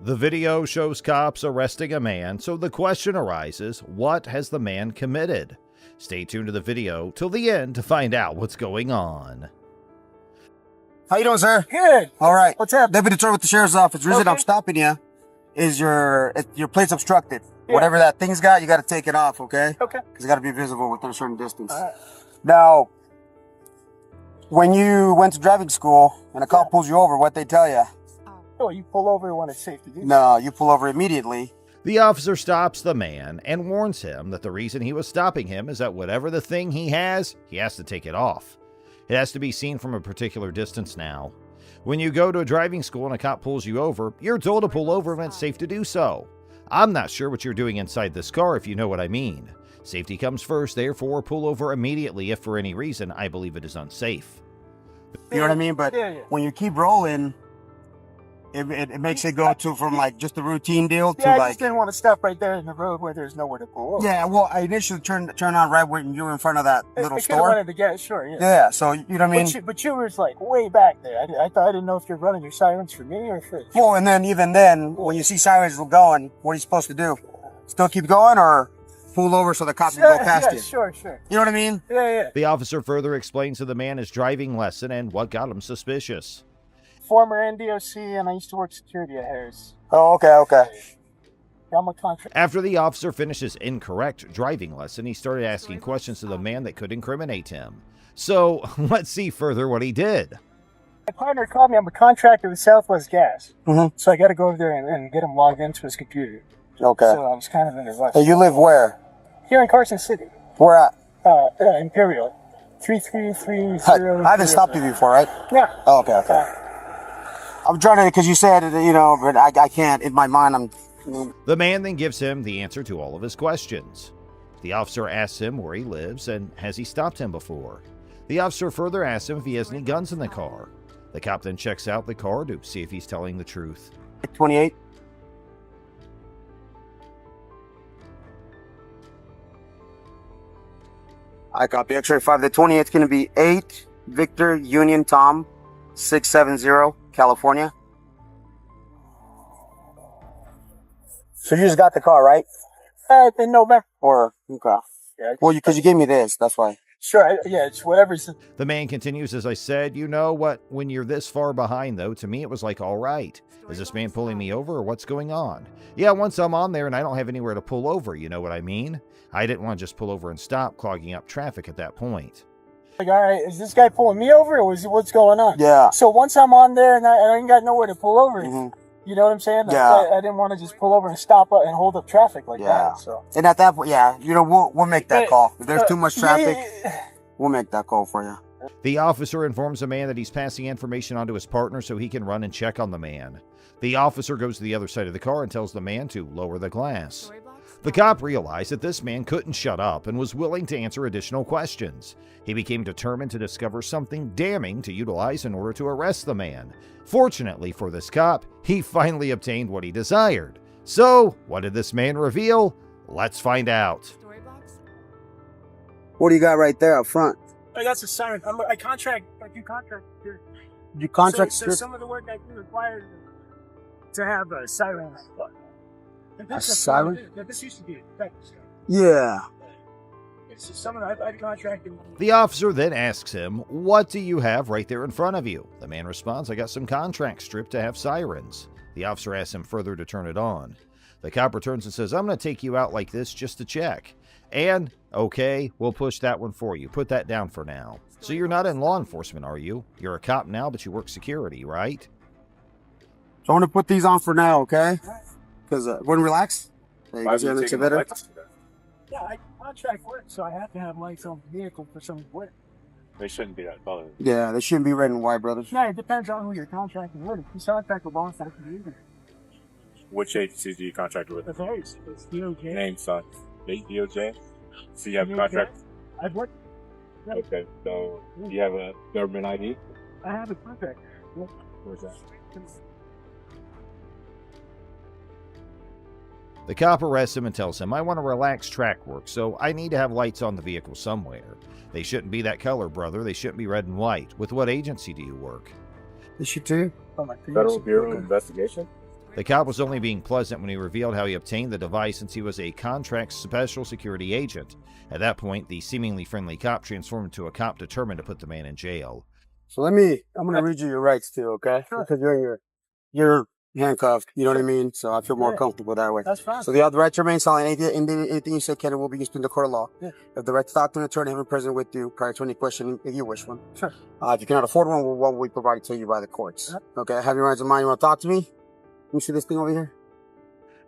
The video shows cops arresting a man, so the question arises, what has the man committed? Stay tuned to the video till the end to find out what's going on. How you doing, sir? Good. All right. What's up? Deputy Troy with the Sheriff's Office. The reason Okay. I'm stopping you is your plate's obstructed. Yeah. Whatever that thing's got, you got to take it off, okay? Okay. Because it got to be visible within a certain distance. Now, when you went to driving school and a cop pulls you over, what they tell you? Oh, you pull over when it's safe to do. No, you pull over immediately. The officer stops the man and warns him that the reason he was stopping him is that whatever the thing he has to take it off. It has to be seen from a particular distance now. When you go to a driving school and a cop pulls you over, you're told to pull over when it's safe to do so. I'm not sure what you're doing inside this car, if you know what I mean. Safety comes first, therefore pull over immediately if for any reason I believe it is unsafe. You know what I mean? But when you keep rolling, it makes it go to from like just a routine deal to I like. just didn't want to stop right there in the road where there's nowhere to pull over. Yeah, well, I initially turned on right when you were in front of that little I store. wanted to get sure. Yeah. Yeah, so you know what I mean. But you were like way back there. I didn't know if you're running your sirens for me or for. Well, and then even then, when you see sirens going, what are you supposed to do? Still keep going or pull over so the cops can go past you? Sure. You know what I mean? Yeah. The officer further explains to the man his driving lesson and what got him suspicious. Former NDOC, and I used to work security at Harris. Oh, okay. I'm a contractor. After the officer finished his incorrect driving lesson, he started asking questions to the man that could incriminate him. So, let's see further what he did. My partner called me. I'm a contractor with Southwest Gas. Mm-hmm. So I got to go over there and get him logged into his computer. Okay. So I was kind of in a rush. Hey, you live where? Here in Carson City. Where at? Imperial. 33330. I haven't stopped you before, right? Yeah. Oh, okay. I'm trying to, because you said, but I can't. In my mind, The man then gives him the answer to all of his questions. The officer asks him where he lives and has he stopped him before. The officer further asks him if he has any guns in the car. The cop then checks out the car to see if he's telling the truth. 28. I copy. X-ray 5. The 28th is going to be 8 Victor Union Tom 670 California. So you just got the car, right? In November. Or okay. Yeah. Well, because you gave me this, that's why. Sure. It's whatever's. The man continues, as I said, you know what, when you're this far behind though, to me it was like, all right, is this man pulling me over or what's going on? Yeah, once I'm on there and I don't have anywhere to pull over, you know what I mean? I didn't want to just pull over and stop clogging up traffic at that point. Like, all right, is this guy pulling me over or what's going on? Yeah. So once I'm on there and I ain't got nowhere to pull over, you know what I'm saying? Yeah. I didn't want to just pull over and stop and hold up traffic like that. So. And at that point, we'll make that call. If there's too much traffic, we'll make that call for you. The officer informs the man that he's passing information on to his partner so he can run and check on the man. The officer goes to the other side of the car and tells the man to lower the glass. The cop realized that this man couldn't shut up and was willing to answer additional questions. He became determined to discover something damning to utilize in order to arrest the man. Fortunately for this cop, he finally obtained what he desired. So, what did this man reveal? Let's find out. What do you got right there up front? That's a siren. I contract here. You contract? So some of the work I do requires to have a siren. A siren? This used to be a Yeah. Some of I contracted. The officer then asks him, what do you have right there in front of you? The man responds, I got some contract strip to have sirens. The officer asks him further to turn it on. The cop returns and says, I'm going to take you out like this just to check. And, okay, we'll push that one for you. Put that down for now. So you're not in law enforcement, are you? You're a cop now, but you work security, right? So I'm going to put these on for now, okay? Because when relax. Yeah, I contract work, so I have to have lights on the vehicle for some work. They shouldn't be that color. Yeah, they shouldn't be red and white, brothers. No, it depends on who you're contracting with. If you contract with law enforcement, Which agencies do you contract with? it varies. It's DOJ. Name, son. DOJ? So you have a contract? I've worked. Okay, so you have a government ID? I have a contract. Where's that? The cop arrests him and tells him, I want to relax track work, so I need to have lights on the vehicle somewhere. They shouldn't be that color, brother. They shouldn't be red and white. With what agency do you work? This you too? Federal Bureau of Investigation? The cop was only being pleasant when he revealed how he obtained the device since he was a contract special security agent. At that point, the seemingly friendly cop transformed into a cop determined to put the man in jail. So I'm going to read you your rights too, okay? Sure. Because you're handcuffed, you know what I mean? So I feel more comfortable that way. That's fine. So you have the right to remain silent. Anything you say can and will be used in the court of law. Yeah. You have the right to talk to an attorney, have him present with you prior to any question if you wish one. Sure. If you cannot afford one will be provided to you by the courts. Okay, have your rights in mind. You want to talk to me? Let me see this thing over here.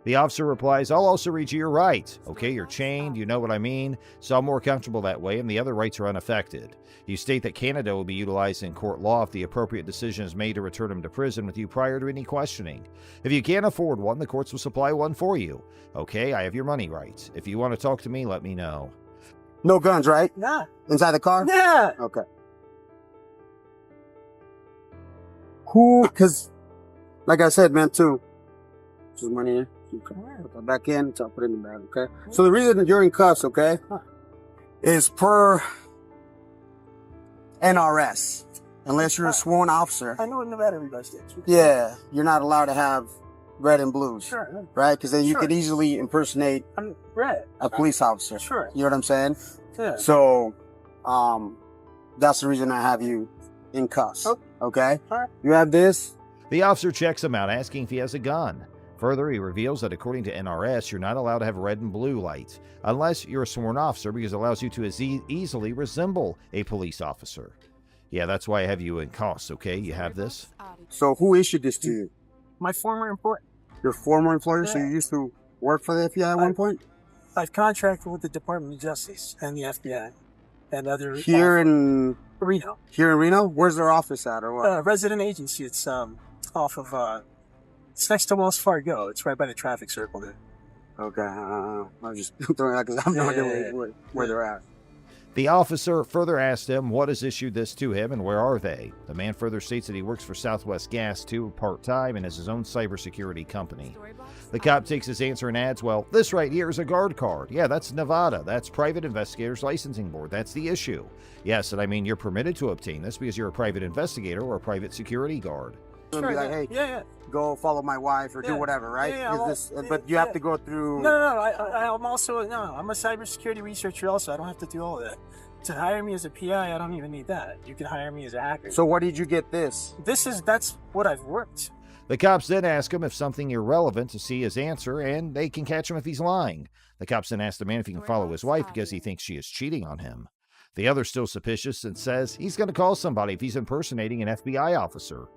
The officer replies, I'll also read you your rights. Okay, you're chained, you know what I mean, so I'm more comfortable that way, and the other rights are unaffected. You state that Canada will be utilized in court law if the appropriate decision is made to return him to prison with you prior to any questioning. If you can't afford one, the courts will supply one for you. Okay, I have your money rights. If you want to talk to me, let me know. No guns, right? Nah. Inside the car? Yeah. Okay. Who, because, like I said, man, too, there's money in. Okay. Put that back in, so I'll put it in the bag, okay? So the reason that you're in cuffs, okay, is per NRS. Unless you're a sworn officer. I know in Nevada everybody states. Yeah, you're not allowed to have red and blues. Sure. Right? Because then you Sure. could easily impersonate I'm red. a police officer. Sure. You know what I'm saying? Yeah. So, that's the reason I have you in cuffs. Oh. Okay? All right. You have this. The officer checks him out, asking if he has a gun. Further, he reveals that according to NRS, you're not allowed to have red and blue lights, unless you're a sworn officer, because it allows you to easily resemble a police officer. Yeah, that's why I have you in cuffs, okay? You have this? So who issued this to you? My former employer. Your former employer? So Yeah. you used to work for the FBI at one point? I've contracted with the Department of Justice and the FBI and other Here in Reno. Where's their office at or what? Resident agency. It's off of it's next to Wells Fargo. It's right by the traffic circle there. Okay. I'm just throwing that because I have no idea where they're at. The officer further asked him what has issued this to him and where are they. The man further states that he works for Southwest Gas too, part-time, and has his own cybersecurity company. The cop takes his answer and adds, well, this right here is a guard card. Yeah, that's Nevada. That's Private Investigators Licensing Board. That's the issue. Yes, and I mean, you're permitted to obtain this because you're a private investigator or a private security guard. Sure, be like, hey, yeah. go follow my wife or do Yeah. whatever, right? Yeah, But you have to go through. No. I'm also I'm a cybersecurity researcher. Also, I don't have to do all of that. To hire me as a PI, I don't even need that. You can hire me as a hacker. So where did you get this? That's what I've worked. The cops then ask him if something irrelevant to see his answer, and they can catch him if he's lying. The cops then ask the man if he can follow his wife because he thinks she is cheating on him. The other's still suspicious and says he's going to call somebody if he's impersonating an FBI officer.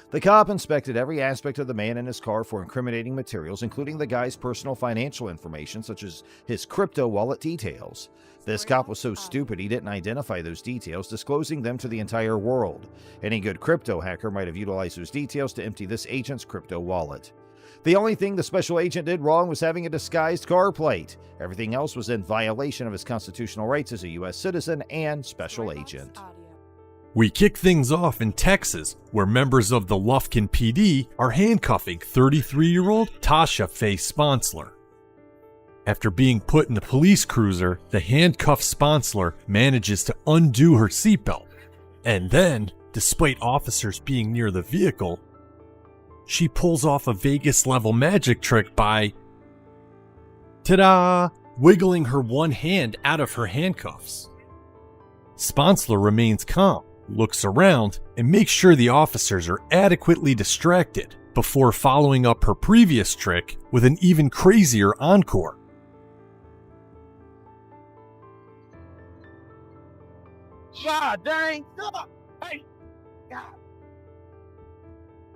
The cop inspected every aspect of the man in his car for incriminating materials, including the guy's personal financial information, such as his crypto wallet details. This cop was so stupid he didn't identify those details, disclosing them to the entire world. Any good crypto hacker might have utilized those details to empty this agent's crypto wallet. The only thing the special agent did wrong was having a disguised car plate. Everything else was in violation of his constitutional rights as a U.S. citizen and special agent. We kick things off in Texas, where members of the Lufkin PD are handcuffing 33-year-old Tasha Faye Sponsler. After being put in the police cruiser, the handcuffed Sponsler manages to undo her seatbelt. And then, despite officers being near the vehicle, she pulls off a Vegas-level magic trick by, ta-da, wiggling her one hand out of her handcuffs. Sponsler remains calm, looks around, and makes sure the officers are adequately distracted before following up her previous trick with an even crazier encore. God dang! Hey, God.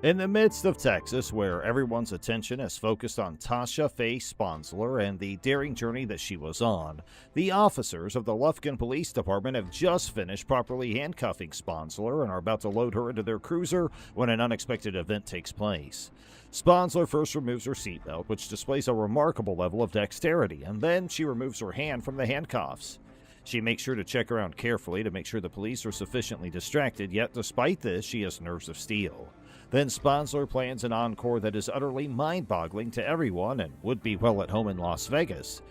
In the midst of Texas, where everyone's attention is focused on Tasha Faye Sponsler and the daring journey that she was on, the officers of the Lufkin Police Department have just finished properly handcuffing Sponsler and are about to load her into their cruiser when an unexpected event takes place. Sponsler first removes her seatbelt, which displays a remarkable level of dexterity, and then she removes her hand from the handcuffs. She makes sure to check around carefully to make sure the police are sufficiently distracted, yet despite this, she has nerves of steel. Then Sponsler plans an encore that is utterly mind-boggling to everyone and would be well at home in Las Vegas.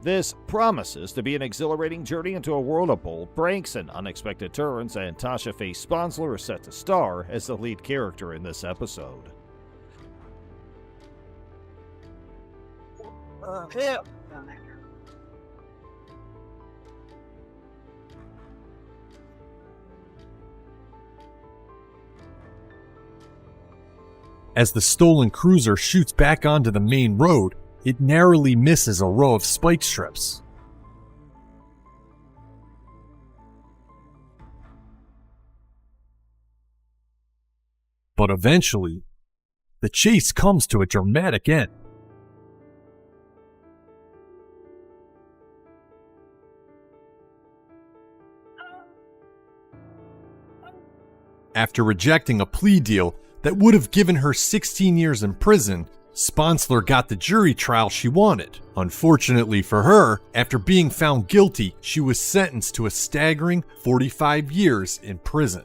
This promises to be an exhilarating journey into a world of bold pranks and unexpected turns, and Tasha Faye Sponsler is set to star as the lead character in this episode. Yeah. As the stolen cruiser shoots back onto the main road, it narrowly misses a row of spike strips. But eventually, the chase comes to a dramatic end. After rejecting a plea deal that would have given her 16 years in prison, Sponsler got the jury trial she wanted. Unfortunately for her, after being found guilty, she was sentenced to a staggering 45 years in prison.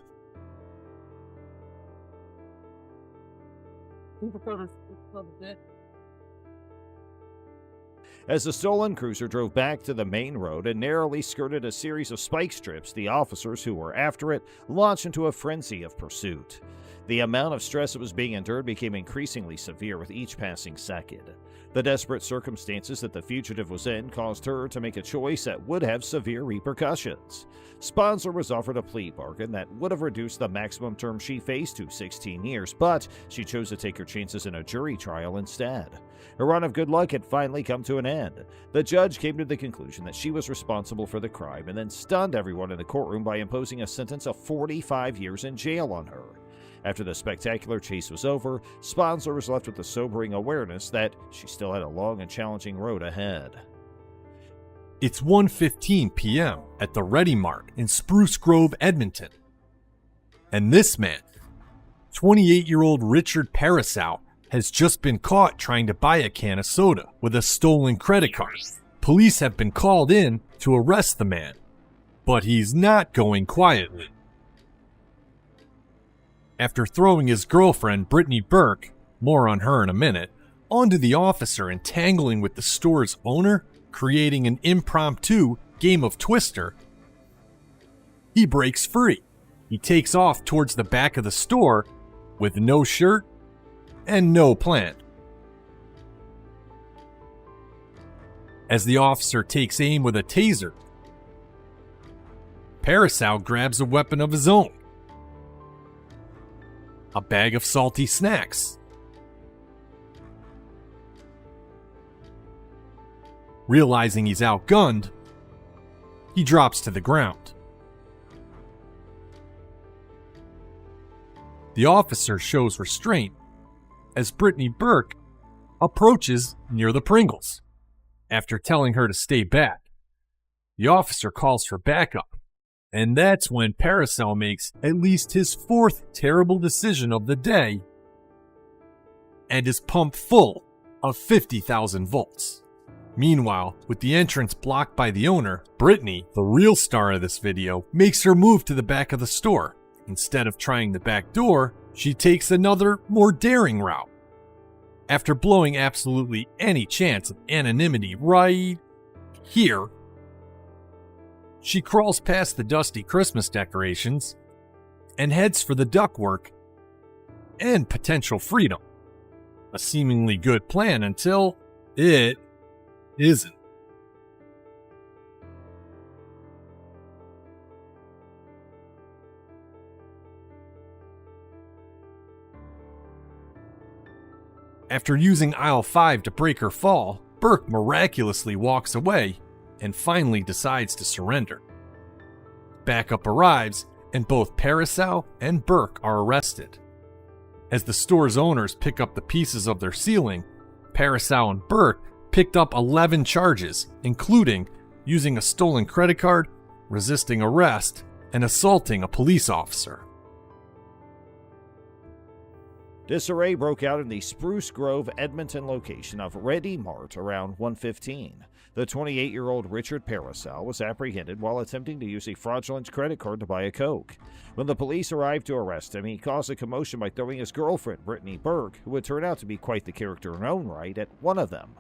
As the stolen cruiser drove back to the main road and narrowly skirted a series of spike strips, the officers who were after it launched into a frenzy of pursuit. The amount of stress that was being endured became increasingly severe with each passing second. The desperate circumstances that the fugitive was in caused her to make a choice that would have severe repercussions. Sponsler was offered a plea bargain that would have reduced the maximum term she faced to 16 years, but she chose to take her chances in a jury trial instead. Her run of good luck had finally come to an end. The judge came to the conclusion that she was responsible for the crime and then stunned everyone in the courtroom by imposing a sentence of 45 years in jail on her. After the spectacular chase was over, Sponsler was left with the sobering awareness that she still had a long and challenging road ahead. It's 1:15 p.m. at the Ready Mart in Spruce Grove, Edmonton. And this man, 28-year-old Richard Parasow, has just been caught trying to buy a can of soda with a stolen credit card. Police have been called in to arrest the man, but he's not going quietly. After throwing his girlfriend, Brittany Burke, more on her in a minute, onto the officer and tangling with the store's owner, creating an impromptu game of Twister, he breaks free. He takes off towards the back of the store with no shirt and no plan. As the officer takes aim with a taser, Parasow grabs a weapon of his own, a bag of salty snacks. Realizing he's outgunned, he drops to the ground. The officer shows restraint as Brittany Burke approaches near the Pringles. After telling her to stay back, the officer calls for backup, and that's when Parasow makes at least his fourth terrible decision of the day and is pumped full of 50,000 volts. Meanwhile, with the entrance blocked by the owner, Brittany, the real star of this video, makes her move to the back of the store. Instead of trying the back door, she takes another, more daring route. After blowing absolutely any chance of anonymity right here, she crawls past the dusty Christmas decorations and heads for the ductwork and potential freedom. A seemingly good plan until it isn't. After using aisle 5 to break her fall, Burke miraculously walks away and finally decides to surrender. Backup arrives, and both Parasow and Burke are arrested. As the store's owners pick up the pieces of their ceiling, Parasow and Burke picked up 11 charges, including using a stolen credit card, resisting arrest, and assaulting a police officer. Disarray broke out in the Spruce Grove, Edmonton location of Ready Mart around 1:15. The 28-year-old Richard Parasow was apprehended while attempting to use a fraudulent credit card to buy a Coke. When the police arrived to arrest him, he caused a commotion by throwing his girlfriend, Brittany Burke, who would turn out to be quite the character in her own right, at one of them.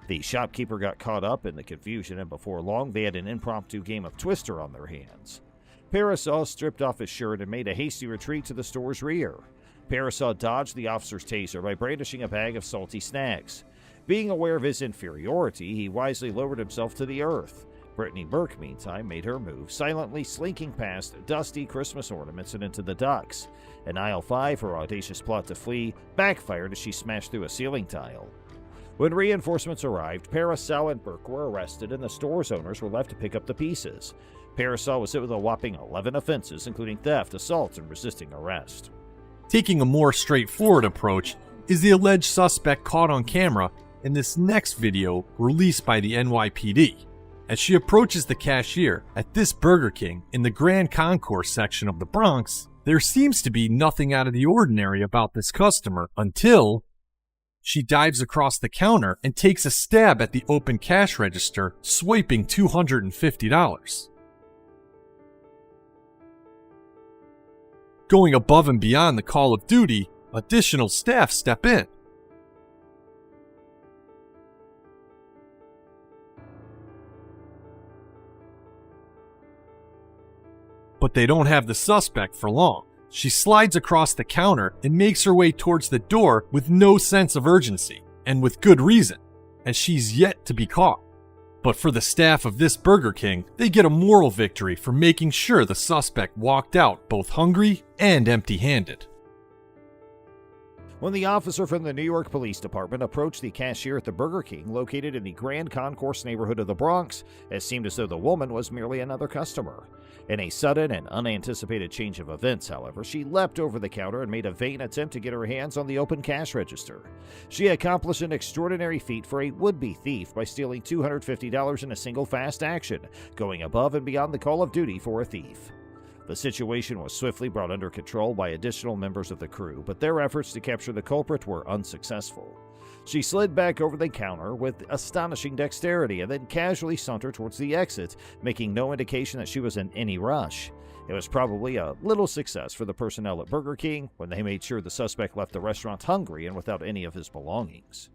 The shopkeeper got caught up in the confusion, and before long they had an impromptu game of Twister on their hands. Parasow stripped off his shirt and made a hasty retreat to the store's rear. Parasow dodged the officer's taser by brandishing a bag of salty snacks. Being aware of his inferiority, he wisely lowered himself to the earth. Brittany Burke, meantime, made her move, silently slinking past dusty Christmas ornaments and into the docks. In aisle 5, her audacious plot to flee backfired as she smashed through a ceiling tile. When reinforcements arrived, Parasol and Burke were arrested and the store's owners were left to pick up the pieces. Parasol was hit with a whopping 11 offenses, including theft, assault, and resisting arrest. Taking a more straightforward approach is the alleged suspect caught on camera in this next video released by the NYPD. As she approaches the cashier at this Burger King in the Grand Concourse section of the Bronx, there seems to be nothing out of the ordinary about this customer until she dives across the counter and takes a stab at the open cash register, swiping $250. Going above and beyond the call of duty, additional staff step in. But they don't have the suspect for long. She slides across the counter and makes her way towards the door with no sense of urgency, and with good reason, as she's yet to be caught. But for the staff of this Burger King, they get a moral victory for making sure the suspect walked out both hungry and empty-handed. When the officer from the New York Police Department approached the cashier at the Burger King located in the Grand Concourse neighborhood of the Bronx, it seemed as though the woman was merely another customer. In a sudden and unanticipated change of events, however, she leapt over the counter and made a vain attempt to get her hands on the open cash register. She accomplished an extraordinary feat for a would-be thief by stealing $250 in a single fast action, going above and beyond the call of duty for a thief. The situation was swiftly brought under control by additional members of the crew, but their efforts to capture the culprit were unsuccessful. She slid back over the counter with astonishing dexterity and then casually sauntered towards the exit, making no indication that she was in any rush. It was probably a little success for the personnel at Burger King when they made sure the suspect left the restaurant hungry and without any of his belongings.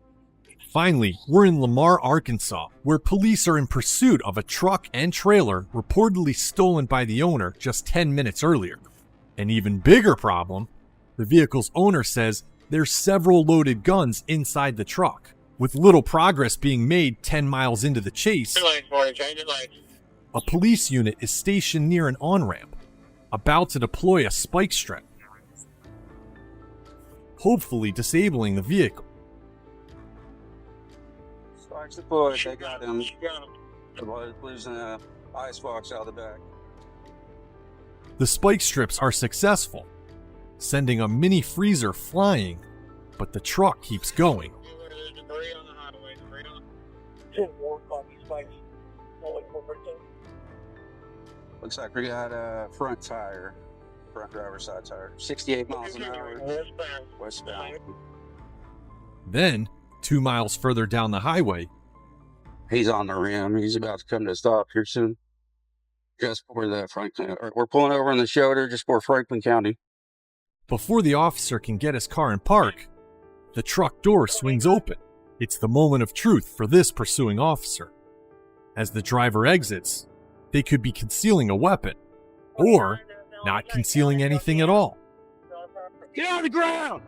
Finally, we're in Lamar, Arkansas, where police are in pursuit of a truck and trailer reportedly stolen by the owner just 10 minutes earlier. An even bigger problem, the vehicle's owner says there's several loaded guns inside the truck. With little progress being made 10 miles into the chase, a police unit is stationed near an on-ramp, about to deploy a spike strip, hopefully disabling the vehicle. Spikes deployed, they got him. Losing an icebox out of the back. The spike strips are successful, sending a mini freezer flying, but the truck keeps going. Looks like we got a front driver's side tire, 68 miles an hour, westbound. Then, 2 miles further down the highway, He's on the rim. He's about to come to a stop here soon. Just before that Franklin. We're pulling over on the shoulder just before Franklin County. before the officer can get his car in park, the truck door swings open. It's the moment of truth for this pursuing officer. As the driver exits, they could be concealing a weapon, or not concealing anything at all. Get on the ground!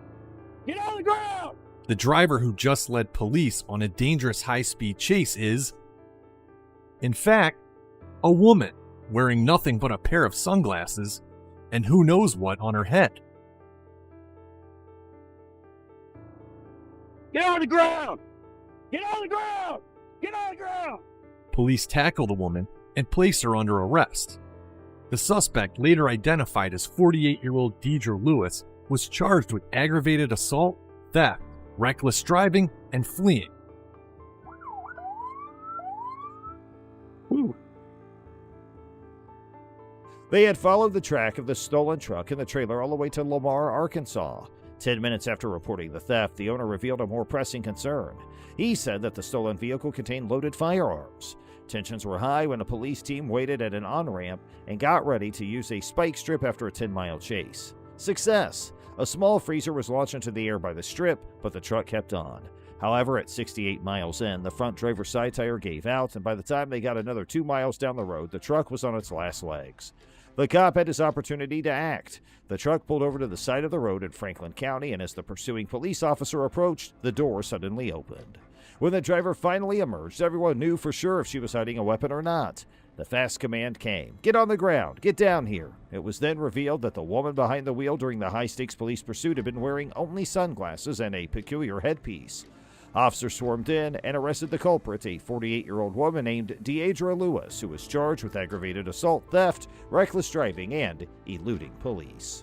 Get on the ground! The driver who just led police on a dangerous high-speed chase is, in fact, a woman wearing nothing but a pair of sunglasses and who knows what on her head. Get on the ground! Get on the ground! Get on the ground! Police tackle the woman and place her under arrest. The suspect, later identified as 48-year-old Deidre Lewis, was charged with aggravated assault, theft, reckless driving, and fleeing. Whew. They had followed the track of the stolen truck and the trailer all the way to Lamar, Arkansas. 10 minutes after reporting the theft, the owner revealed a more pressing concern. He said that the stolen vehicle contained loaded firearms. Tensions were high when a police team waited at an on-ramp and got ready to use a spike strip after a 10-mile chase. Success! A small freezer was launched into the air by the strip, but the truck kept on. However, at 68 miles in, the front driver's side tire gave out, and by the time they got another 2 miles down the road, the truck was on its last legs. The cop had his opportunity to act. The truck pulled over to the side of the road in Franklin County, and as the pursuing police officer approached, the door suddenly opened. When the driver finally emerged, everyone knew for sure if she was hiding a weapon or not. The fast command came. Get on the ground. Get down here. It was then revealed that the woman behind the wheel during the high-stakes police pursuit had been wearing only sunglasses and a peculiar headpiece. Officers swarmed in and arrested the culprit, a 48-year-old woman named Deidre Lewis, who was charged with aggravated assault, theft, reckless driving, and eluding police.